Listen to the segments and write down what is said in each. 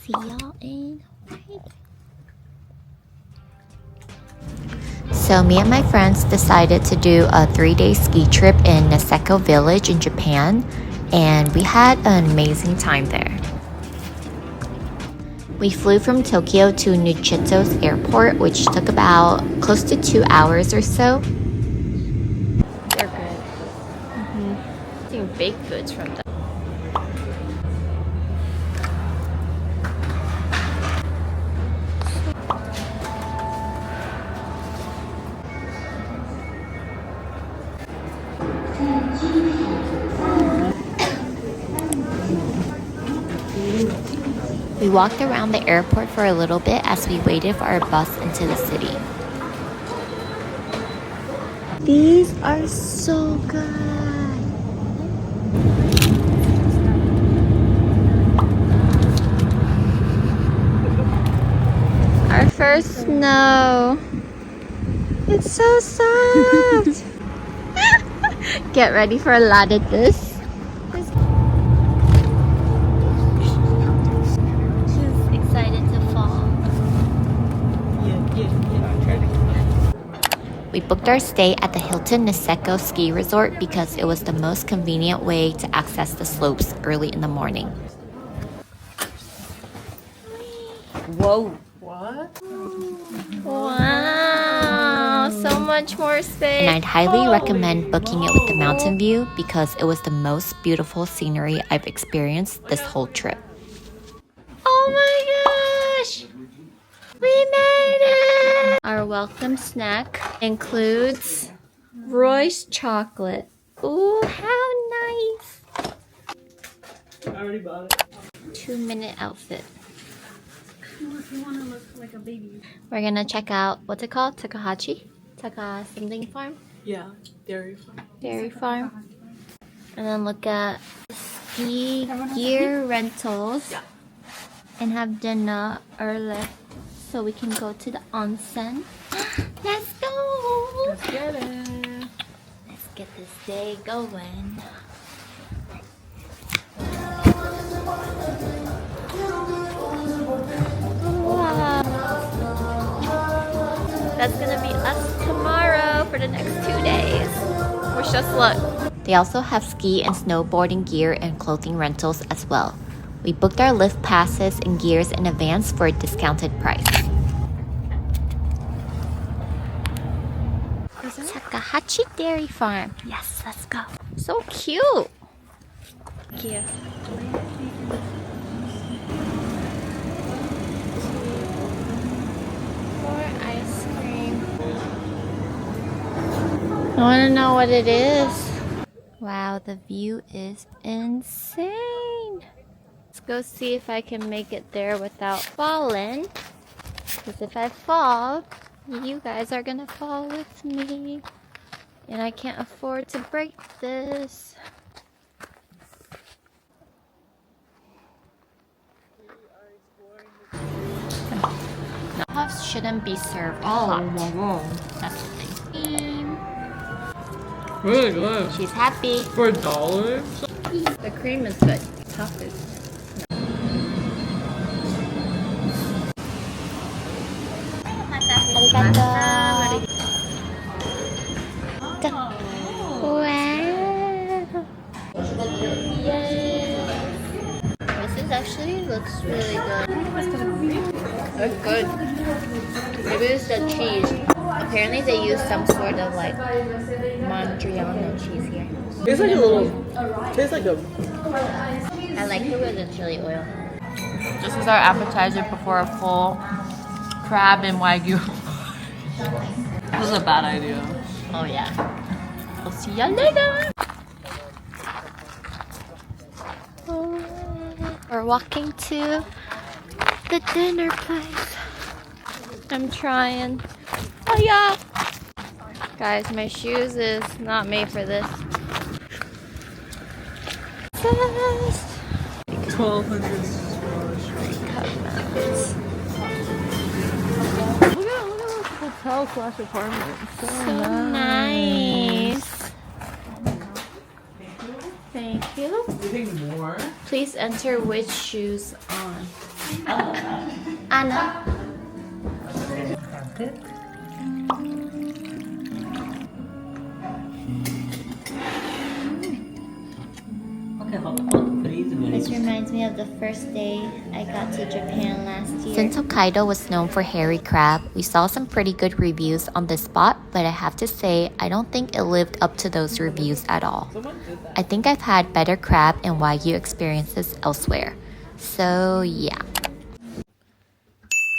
See y'all in Hokkaido. So me and my friends decided to do a 3-day ski trip in Niseko village in Japan, and we had an amazing time there. We flew from Tokyo to Chitose airport, which took about close to 2 hours or so. They're good. Getting baked goods from them. We walked around the airport for a little bit as we waited for our bus into the city. These are so good. Our first snow. It's so soft. Get ready for a lot of this. We booked our stay at the Hilton Niseko ski resort because it was the most convenient way to access the slopes early in the morning. Whoa! What? Wow! So much more space! And I'd highly recommend booking it with the mountain view because it was the most beautiful scenery I've experienced this whole trip. Oh my gosh! We made it! Our welcome snack includes Roy's chocolate. Ooh, how nice! I already bought it. 2-minute outfit. If you want to look like a baby. We're gonna check out, what's it called? Takahashi? Something farm? Yeah, dairy farm. Dairy farm. And then look at ski gear rentals. Yeah. And have dinner early so we can go to the onsen. Let's go! Let's get it. Let's get this day going. Wow. That's gonna be us tomorrow for the next 2 days. Wish us luck. They also have ski and snowboarding gear and clothing rentals as well. We booked our lift passes and gears in advance for a discounted price. Takahashi Dairy Farm. Yes, let's go. So cute. Cute. More ice cream. I want to know what it is. Wow, the view is insane. Let's go see if I can make it there without falling. Because if I fall, you guys are gonna fall with me. And I can't afford to break this. No, puffs shouldn't be served hot. That's the thing. Really good. She's happy. For $1? The cream is good. Tough is. Arigato. Wow. Yes. This is actually looks really good. That's good. Maybe it's the cheese. Apparently they use some sort of like Montreal cheese here. It's like a little. Tastes like a. I like it with the chili oil. This is our appetizer before a full crab and wagyu. This is a bad idea. Oh yeah. We'll see ya later. We're walking to the dinner place. I'm trying. Oh yeah. Guys, my shoes is not made for this. 1,200. Look at this hotel / apartment. So nice. Thank you. You think more? Please enter which shoes on. Anna. This reminds me of the first day I got to Japan last year. Since Hokkaido was known for hairy crab, we saw some pretty good reviews on this spot, but I have to say, I don't think it lived up to those reviews at all. I think I've had better crab and Wagyu experiences elsewhere. So yeah.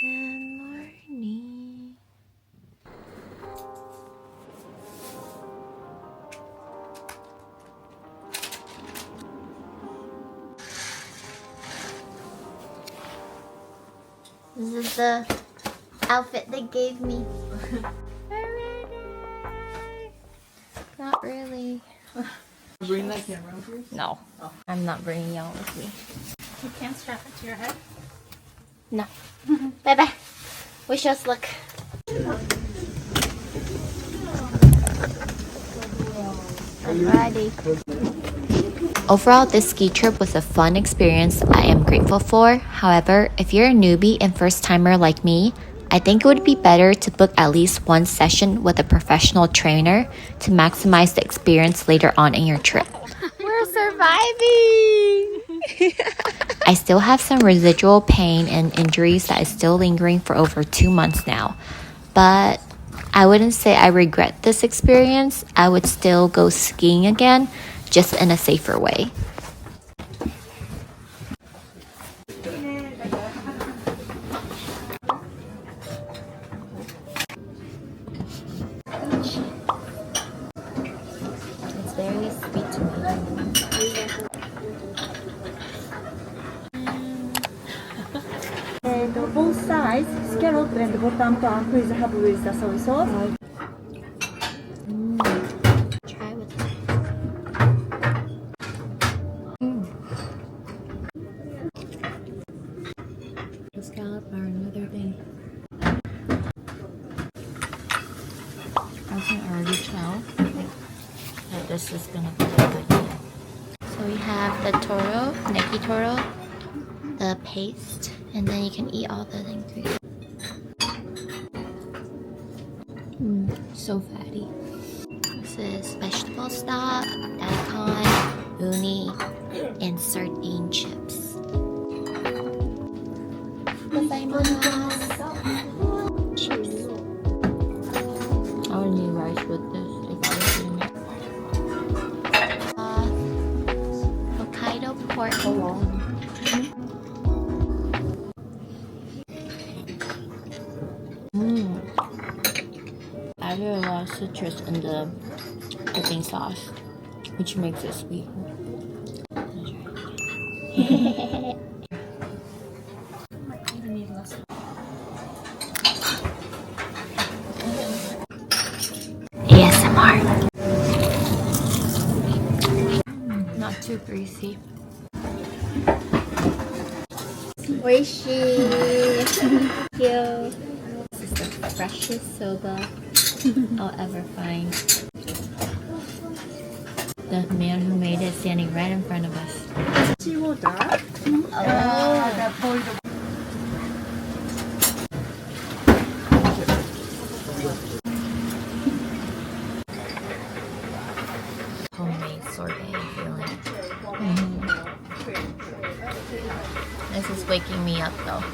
Good morning. This is the outfit they gave me. Not really. Bring that camera with you? No, I'm not bringing y'all with me. You can't strap it to your head? No. Bye bye. Wish us luck. Alrighty. Overall, this ski trip was a fun experience I am grateful for. However, if you're a newbie and first timer like me, I think it would be better to book at least one session with a professional trainer to maximize the experience later on in your trip. We're surviving! I still have some residual pain and injuries that is still lingering for over 2 months now. But I wouldn't say I regret this experience. I would still go skiing again, just in a safer way. It's very sweet to me. Both sides, scallop and bottom pan please have with the soy sauce. Try with the scallop are another thing. I can already tell that this is gonna be good. So we have the toro, neki toro, the paste, and then you can eat all the ingredients. So fatty. This is vegetable stock, daikon, uni, and sardine chips. Cheers. I would need rice with this if I was eating it. Hokkaido pork. I added a lot of citrus in the dipping sauce, which makes it sweet. ASMR. Not too greasy. Oishi. Thank you. This is the freshest soba I'll ever find. The man who made it standing right in front of us. Homemade sorbet feeling. This is waking me up though.